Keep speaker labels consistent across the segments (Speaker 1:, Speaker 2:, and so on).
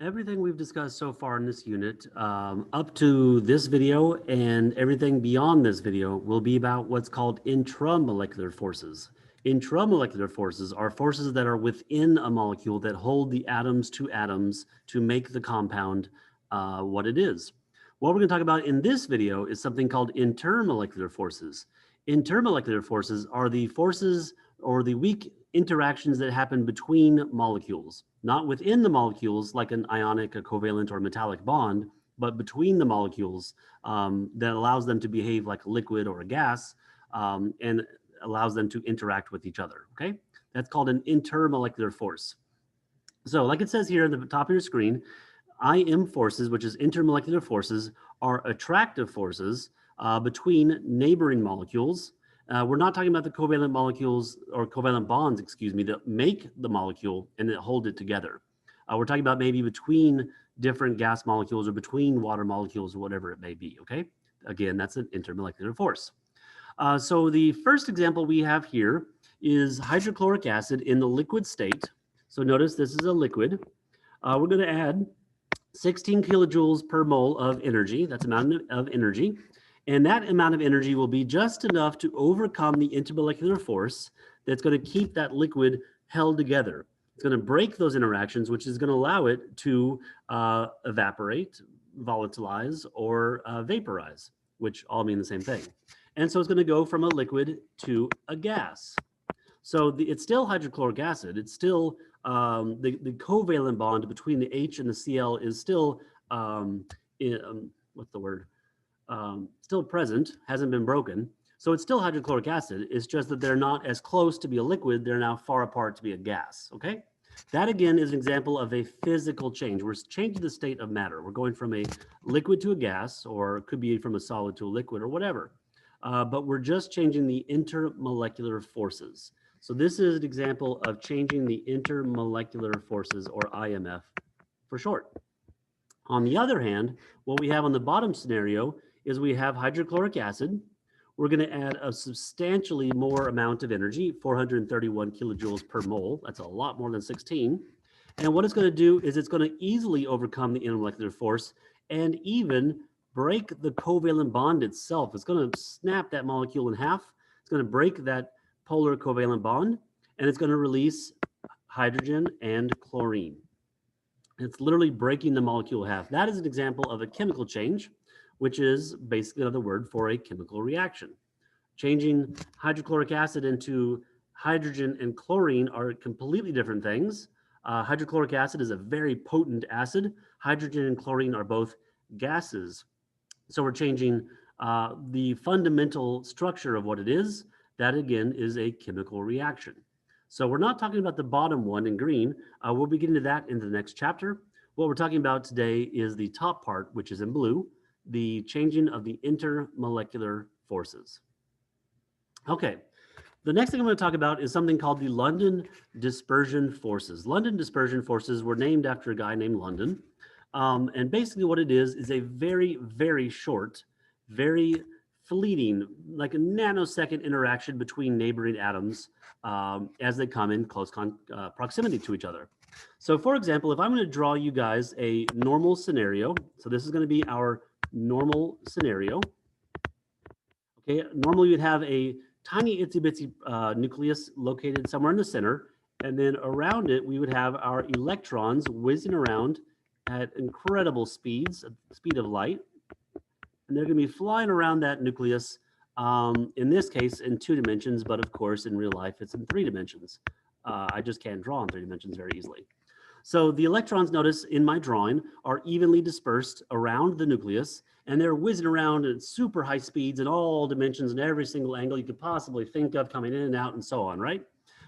Speaker 1: Everything we've discussed so far in this unit, up to this video and everything beyond this video, will be about what's called intramolecular forces. Intramolecular forces are forces that are within a molecule that hold the atoms to make the compound what it is. What we're going to talk about in this video is something called intermolecular forces. Intermolecular forces are the forces or the weak interactions that happen between molecules, not within the molecules like an ionic, a covalent, or metallic bond, but between the molecules that allows them to behave like a liquid or a gas and allows them to interact with each other, okay? That's called an intermolecular force. So like it says here at the top of your screen, IM forces, which is intermolecular forces, are attractive forces between neighboring molecules. We're not talking about the covalent molecules or covalent bonds, excuse me, that make the molecule and that hold it together. We're talking about maybe between different gas molecules or between water molecules or whatever it may be, okay? Again, that's an intermolecular force. So the first example we have here is hydrochloric acid in the liquid state. So notice this is a liquid. We're going to add 16 kilojoules per mole of energy. That's amount of energy. And that amount of energy will be just enough to overcome the intermolecular force that's going to keep that liquid held together. It's going to break those interactions, which is going to allow it to evaporate, volatilize, or vaporize, which all mean the same thing. And so it's going to go from a liquid to a gas. So it's still hydrochloric acid. It's still the covalent bond between the H and the Cl is still, what's the word? Still present, hasn't been broken. So it's still hydrochloric acid. It's just that they're not as close to be a liquid. They're now far apart to be a gas, okay? That again is an example of a physical change. We're changing the state of matter. We're going from a liquid to a gas, or it could be from a solid to a liquid or whatever. But we're just changing the intermolecular forces. So this is an example of changing the intermolecular forces, or IMF for short. On the other hand, what we have on the bottom scenario is we have hydrochloric acid. We're going to add a substantially more amount of energy, 431 kilojoules per mole. That's a lot more than 16. And what it's going to do is it's going to easily overcome the intermolecular force and even break the covalent bond itself. It's going to snap that molecule in half. It's going to break that polar covalent bond, and it's going to release hydrogen and chlorine. It's literally breaking the molecule in half. That is an example of a chemical change, which is basically another word for a chemical reaction. Changing hydrochloric acid into hydrogen and chlorine are completely different things. Hydrochloric acid is a very potent acid. Hydrogen and chlorine are both gases. So we're changing the fundamental structure of what it is. That again is a chemical reaction. So we're not talking about the bottom one in green. We'll be getting to that in the next chapter. What we're talking about today is the top part, which is in blue, the changing of the intermolecular forces. Okay, the next thing I'm going to talk about is something called the London dispersion forces. London dispersion forces were named after a guy named London. And basically what it is a very, very short, very fleeting, like a nanosecond interaction between neighboring atoms as they come in close proximity to each other. So for example, if I'm going to draw you guys a normal scenario, so this is going to be our normal scenario. Okay, normally you'd have a tiny itsy bitsy nucleus located somewhere in the center, and then around it we would have our electrons whizzing around at incredible speeds, speed of light. And they're going to be flying around that nucleus, in this case in 2 dimensions, but of course in real life it's in 3 dimensions. I just can't draw in 3 dimensions very easily. So the electrons, notice in my drawing, are evenly dispersed around the nucleus, and they're whizzing around at super high speeds in all dimensions and every single angle you could possibly think of, coming in and out and so on, right?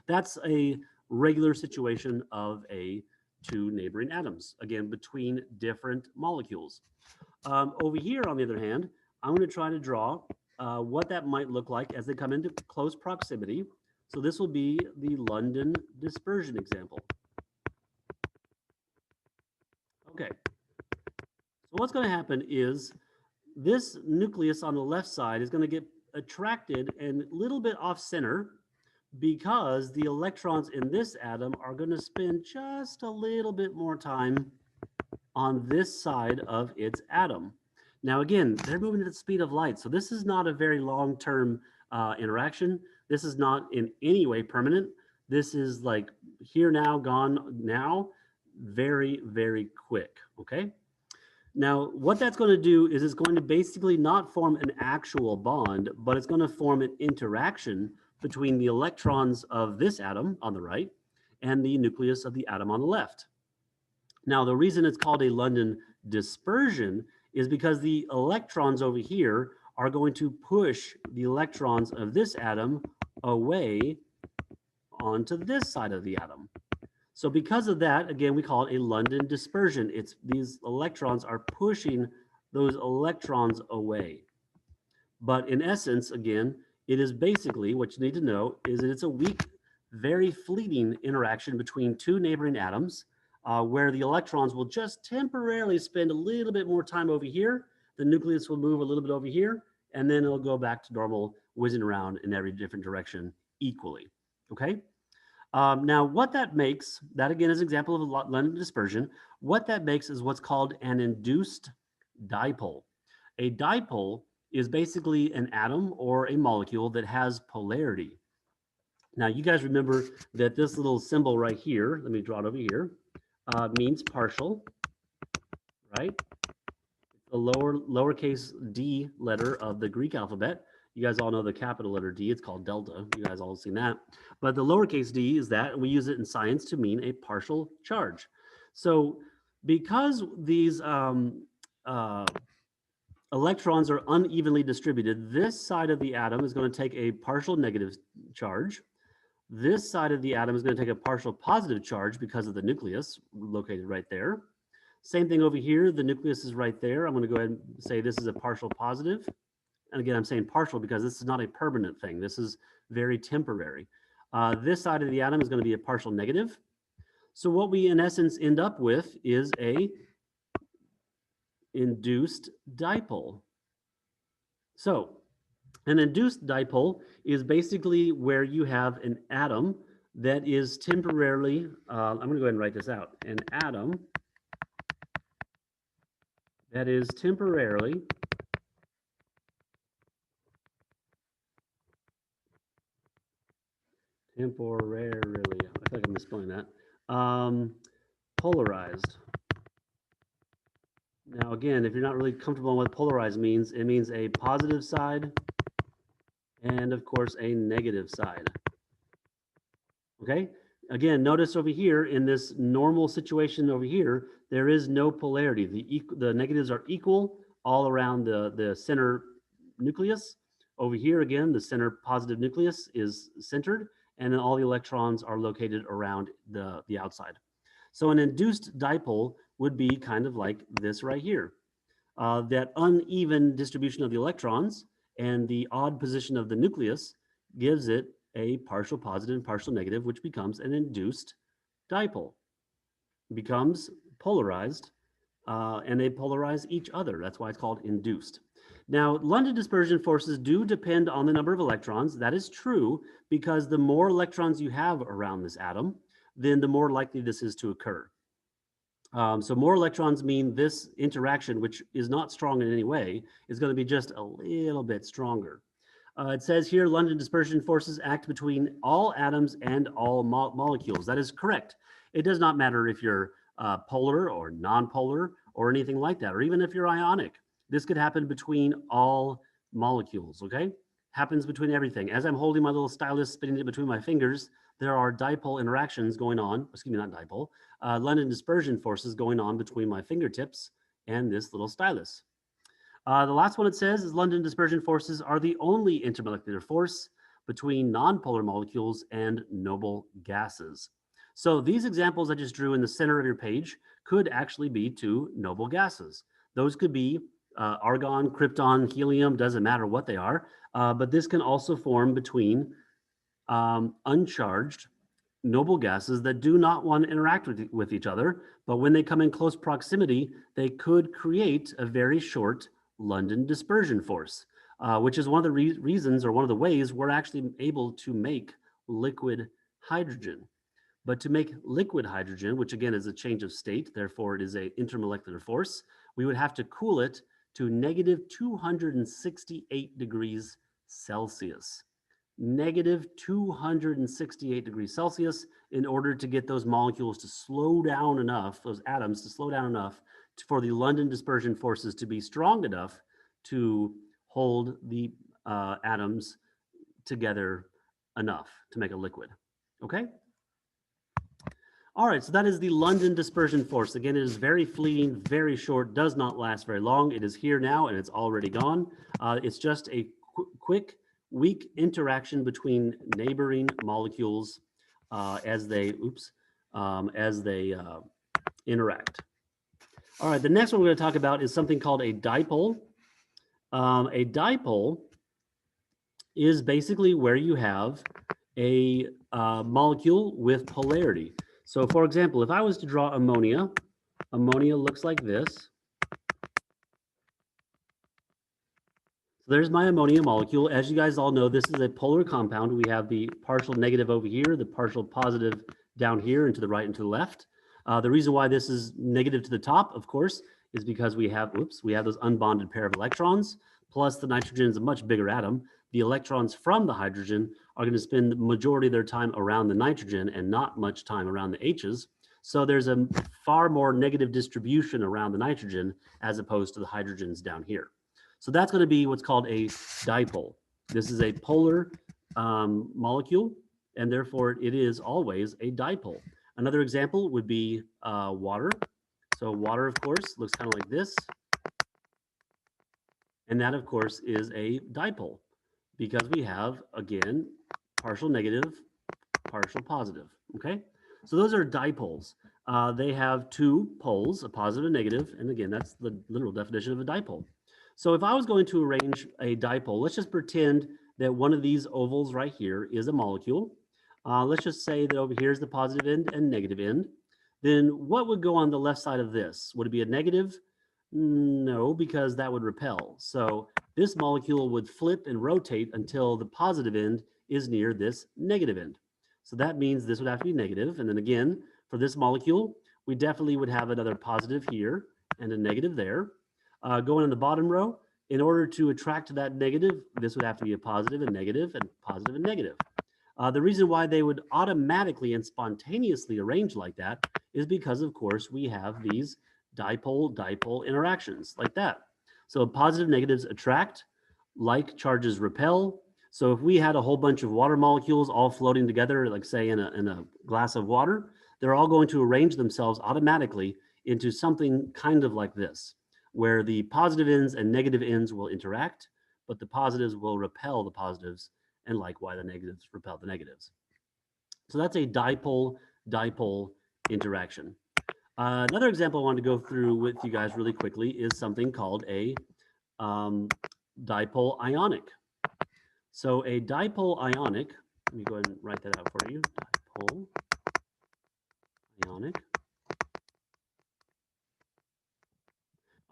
Speaker 1: That's a regular situation of a 2 neighboring atoms, again, between different molecules. Over here, on the other hand, I'm going to try to draw what that might look like as they come into close proximity. So this will be the London dispersion example. Okay, so what's going to happen is this nucleus on the left side is going to get attracted and a little bit off center because the electrons in this atom are going to spend just a little bit more time on this side of its atom. Now, again, they're moving at the speed of light, so this is not a very long-term interaction. This is not in any way permanent. This is like here now, gone now, very, very quick, okay? Now, what that's going to do is it's going to basically not form an actual bond, but it's going to form an interaction between the electrons of this atom on the right and the nucleus of the atom on the left. Now, the reason it's called a London dispersion is because the electrons over here are going to push the electrons of this atom away onto this side of the atom. So because of that, again, we call it a London dispersion. It's these electrons are pushing those electrons away. But in essence, again, it is basically what you need to know is that it's a weak, very fleeting interaction between two neighboring atoms where the electrons will just temporarily spend a little bit more time over here. The nucleus will move a little bit over here, and then it'll go back to normal, whizzing around in every different direction equally. Okay? Now, what that makes, that again is an example of a London dispersion. What that makes is what's called an induced dipole. A dipole is basically an atom or a molecule that has polarity. Now, you guys remember that this little symbol right here, let me draw it over here, means partial, right? The lowercase d letter of the Greek alphabet. You guys all know the capital letter D, it's called delta. You guys all seen that. But the lowercase d is that, and we use it in science to mean a partial charge. So because these electrons are unevenly distributed, this side of the atom is going to take a partial negative charge. This side of the atom is going to take a partial positive charge because of the nucleus located right there. Same thing over here, the nucleus is right there. I'm going to go ahead and say this is a partial positive. And again, I'm saying partial because this is not a permanent thing. This is very temporary. This side of the atom is going to be a partial negative. So what we in essence end up with is a induced dipole. So an induced dipole is basically where you have an atom that is temporarily, I'm going to go ahead and write this out, an atom that is temporarily I feel like I'm misspelling that, polarized. Now, again, if you're not really comfortable on what polarized means, it means a positive side and, of course, a negative side. Okay? Again, notice over here in this normal situation over here, there is no polarity. The negatives are equal all around the center nucleus. Over here, again, the center positive nucleus is centered, and then all the electrons are located around the outside. So an induced dipole would be kind of like this right here. That uneven distribution of the electrons and the odd position of the nucleus gives it a partial positive and partial negative, which becomes an induced dipole. It becomes polarized, and they polarize each other. That's why it's called induced. Now, London dispersion forces do depend on the number of electrons. That is true because the more electrons you have around this atom, then the more likely this is to occur. So more electrons mean this interaction, which is not strong in any way, is going to be just a little bit stronger. It says here, London dispersion forces act between all atoms and all molecules. That is correct. It does not matter if you're polar or non-polar or anything like that, or even if you're ionic. This could happen between all molecules, okay? Happens between everything. As I'm holding my little stylus, spinning it between my fingers, there are dipole interactions going on, excuse me, not dipole, London dispersion forces going on between my fingertips and this little stylus. The last one it says is London dispersion forces are the only intermolecular force between nonpolar molecules and noble gases. So these examples I just drew in the center of your page could actually be two noble gases. Those could be argon, krypton, helium, doesn't matter what they are, but this can also form between uncharged noble gases that do not want to interact with each other, but when they come in close proximity, they could create a very short London dispersion force, which is one of the reasons or one of the ways we're actually able to make liquid hydrogen. But to make liquid hydrogen, which again is a change of state, therefore it is a intermolecular force, we would have to cool it to negative 268 degrees Celsius. Negative 268 degrees Celsius in order to get those molecules to slow down enough, those atoms to slow down enough for the London dispersion forces to be strong enough to hold the atoms together enough to make a liquid. Okay? All right, so that is the London dispersion force. Again, it is very fleeting, very short, does not last very long. It is here now and it's already gone. It's just a quick, weak interaction between neighboring molecules as they interact. All right, the next one we're going to talk about is something called a dipole. A dipole is basically where you have a molecule with polarity. So for example, if I was to draw ammonia, ammonia looks like this. So there's my ammonia molecule. As you guys all know, this is a polar compound. We have the partial negative over here, the partial positive down here and to the right and to the left. The reason why this is negative to the top, of course, is because we have those unbonded pair of electrons, plus the nitrogen is a much bigger atom. The electrons from the hydrogen are going to spend the majority of their time around the nitrogen and not much time around the H's. So there's a far more negative distribution around the nitrogen as opposed to the hydrogens down here. So that's going to be what's called a dipole. This is a polar molecule, and therefore it is always a dipole. Another example would be water. So water, of course, looks kind of like this. And that, of course, is a dipole because we have, again, partial negative, partial positive, okay? So those are dipoles. They have two poles, a positive and negative, and again, that's the literal definition of a dipole. So if I was going to arrange a dipole, let's just pretend that one of these ovals right here is a molecule. Let's just say that over here is the positive end and negative end. Then what would go on the left side of this? Would it be a negative? No, because that would repel. So this molecule would flip and rotate until the positive end is near this negative end. So that means this would have to be negative. And then again, for this molecule, we definitely would have another positive here and a negative there. Going in the bottom row, in order to attract that negative, this would have to be a positive and negative and positive and negative. The reason why they would automatically and spontaneously arrange like that is because, of course, we have these dipole-dipole interactions like that. So positive negatives attract, like charges repel. So if we had a whole bunch of water molecules all floating together, like say in a glass of water, they're all going to arrange themselves automatically into something kind of like this, where the positive ends and negative ends will interact, but the positives will repel the positives, and likewise the negatives repel the negatives. So that's a dipole-dipole interaction. Another example I wanted to go through with you guys really quickly is something called a dipole ionic. So a dipole ionic, let me go ahead and write that out for you, dipole ionic.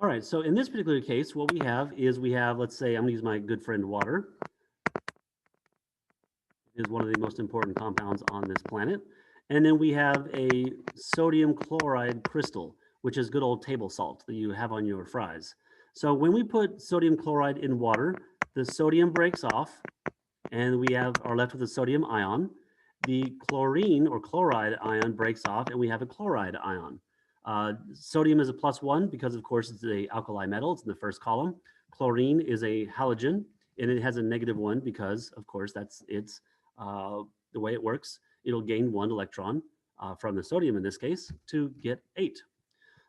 Speaker 1: All right, so in this particular case, what we have is let's say, I'm gonna use my good friend water. It is one of the most important compounds on this planet. And then we have a sodium chloride crystal, which is good old table salt that you have on your fries. So when we put sodium chloride in water, the sodium breaks off and we are left with a sodium ion. The chlorine or chloride ion breaks off and we have a chloride ion. Sodium is a +1 because, of course, it's an alkali metal. It's in the first column. Chlorine is a halogen and it has a -1 because, of course, that's the way it works. It'll gain 1 electron from the sodium in this case to get 8.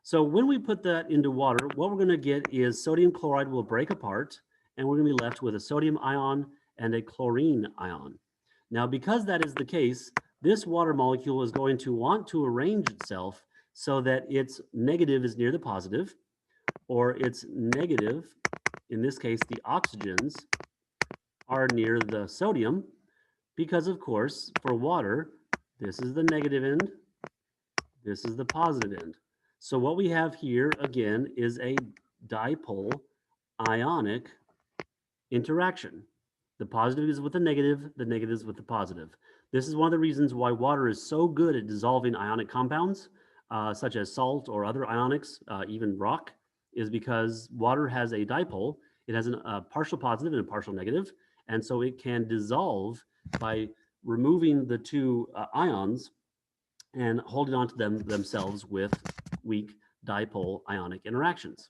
Speaker 1: So when we put that into water, what we're going to get is sodium chloride will break apart and we're going to be left with a sodium ion and a chlorine ion. Now, because that is the case, this water molecule is going to want to arrange itself so that its negative is near the positive, or its negative, in this case, the oxygens, are near the sodium, because, of course, for water, this is the negative end, this is the positive end. So what we have here, again, is a dipole ionic interaction. The positive is with the negative is with the positive. This is one of the reasons why water is so good at dissolving ionic compounds, such as salt or other ionics, even rock, is because water has a dipole. It has a partial positive and a partial negative, and so it can dissolve by removing the two ions and holding on to them themselves with weak dipole ionic interactions.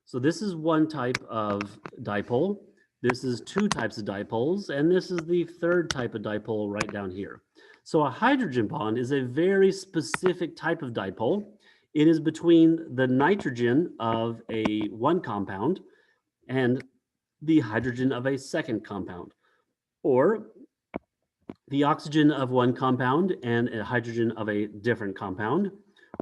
Speaker 1: So this is one type of dipole. This is two types of dipoles, and this is the third type of dipole right down here. So a hydrogen bond is a very specific type of dipole. It is between the nitrogen of a one compound and the hydrogen of a second compound, or the oxygen of one compound and a hydrogen of a different compound,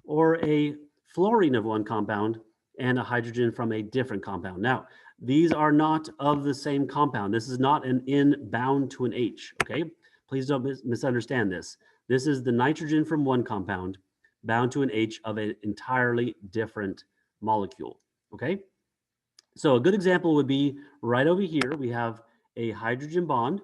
Speaker 1: or a fluorine of one compound and a hydrogen from a different compound. Now, these are not of the same compound. This is not an N bound to an H, okay? Please don't misunderstand this. This is the nitrogen from one compound bound to an H of an entirely different molecule, okay? So a good example would be right over here, we have a hydrogen bond.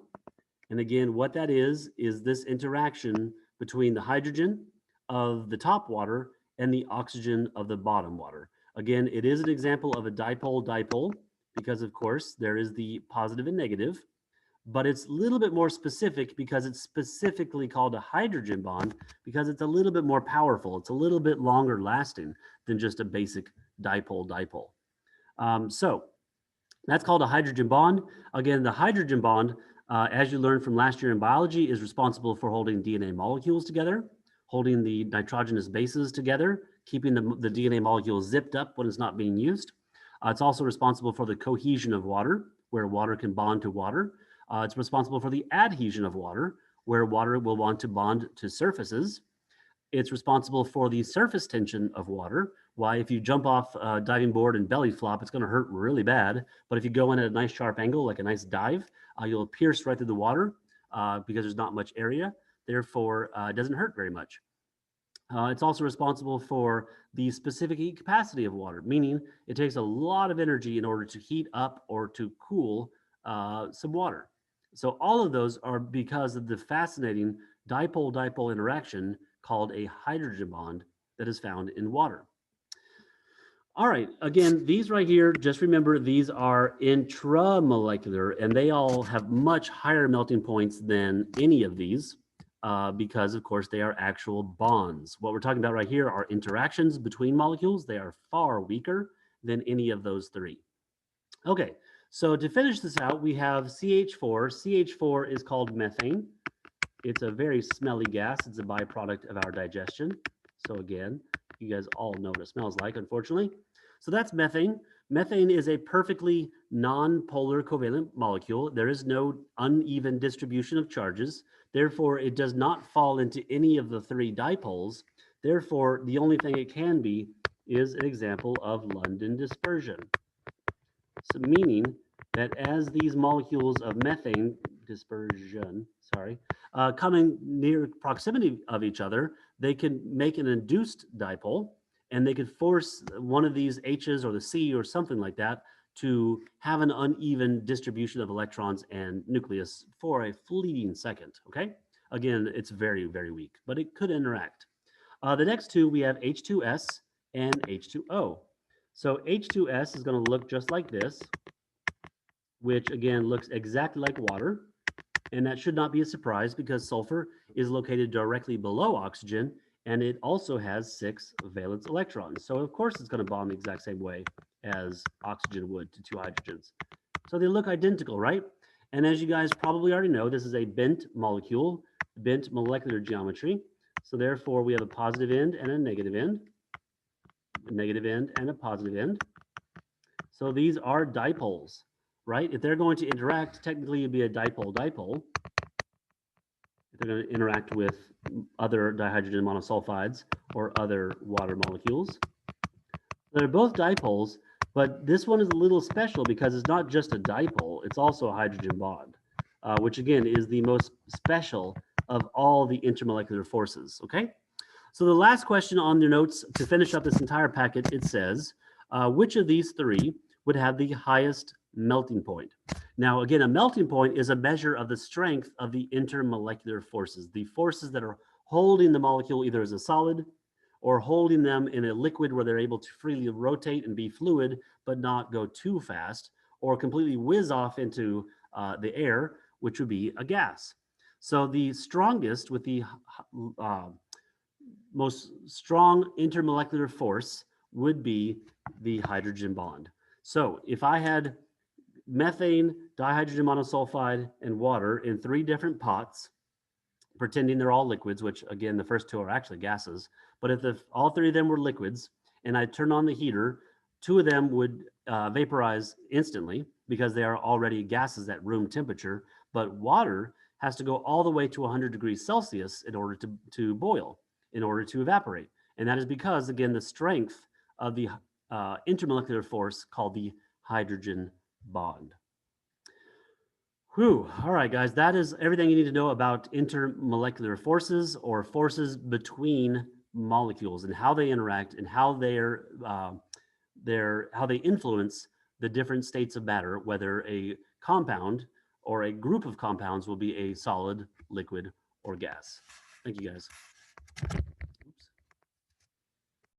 Speaker 1: And again, what that is this interaction between the hydrogen of the top water and the oxygen of the bottom water. Again, it is an example of a dipole-dipole because, of course, there is the positive and negative, but it's a little bit more specific because it's specifically called a hydrogen bond because it's a little bit more powerful. It's a little bit longer lasting than just a basic dipole-dipole. So that's called a hydrogen bond. Again, the hydrogen bond, as you learned from last year in biology, is responsible for holding DNA molecules together, holding the nitrogenous bases together, keeping the DNA molecules zipped up when it's not being used. It's also responsible for the cohesion of water, where water can bond to water. It's responsible for the adhesion of water, where water will want to bond to surfaces. It's responsible for the surface tension of water. Why, if you jump off a diving board and belly flop, it's going to hurt really bad. But if you go in at a nice sharp angle, like a nice dive, you'll pierce right through the water because there's not much area. Therefore, it doesn't hurt very much. It's also responsible for the specific heat capacity of water, meaning it takes a lot of energy in order to heat up or to cool some water. So all of those are because of the fascinating dipole-dipole interaction called a hydrogen bond that is found in water. All right, again, these right here, just remember these are intramolecular and they all have much higher melting points than any of these because, of course, they are actual bonds. What we're talking about right here are interactions between molecules. They are far weaker than any of those three. Okay, so to finish this out, we have CH4. CH4 is called methane. It's a very smelly gas. It's a byproduct of our digestion. So again, you guys all know what it smells like, unfortunately. So that's methane. Methane is a perfectly non-polar covalent molecule. There is no uneven distribution of charges. Therefore, it does not fall into any of the three dipoles. Therefore, the only thing it can be is an example of London dispersion. So meaning that as these molecules of methane dispersion, come in near proximity of each other, they can make an induced dipole, and they could force one of these H's or the C or something like that to have an uneven distribution of electrons and nucleus for a fleeting second, okay? Again, it's very, very weak, but it could interact. The next two, we have H2S and H2O. So H2S is going to look just like this, which again looks exactly like water. And that should not be a surprise because sulfur is located directly below oxygen and it also has 6 valence electrons. So of course it's going to bond the exact same way as oxygen would to 2 hydrogens. So they look identical, right? And as you guys probably already know, this is a bent molecule, bent molecular geometry. So therefore we have a positive end and a negative end and a positive end. So these are dipoles, right? If they're going to interact, technically it'd be a dipole-dipole. If they're going to interact with other dihydrogen monosulfides or other water molecules. They're both dipoles, but this one is a little special because it's not just a dipole, it's also a hydrogen bond, which again is the most special of all the intermolecular forces, okay? So the last question on your notes to finish up this entire packet, it says, which of these three would have the highest melting point? Now, again, a melting point is a measure of the strength of the intermolecular forces, the forces that are holding the molecule either as a solid or holding them in a liquid where they're able to freely rotate and be fluid, but not go too fast, or completely whiz off into the air, which would be a gas. So the strongest with the uh, most strong intermolecular force would be the hydrogen bond. So if I had methane, dihydrogen monosulfide, and water in 3 different pots, pretending they're all liquids, which again, the first 2 are actually gases. But if all 3 of them were liquids and I turn on the heater, 2 of them would vaporize instantly because they are already gases at room temperature. But water has to go all the way to 100 degrees Celsius in order to boil, in order to evaporate. And that is because, again, the strength of the intermolecular force called the hydrogen bond. Whew. All right, guys, that is everything you need to know about intermolecular forces, or forces between molecules, and how they interact and how how they influence the different states of matter, whether a compound or a group of compounds will be a solid, liquid, or gas. Thank you, guys.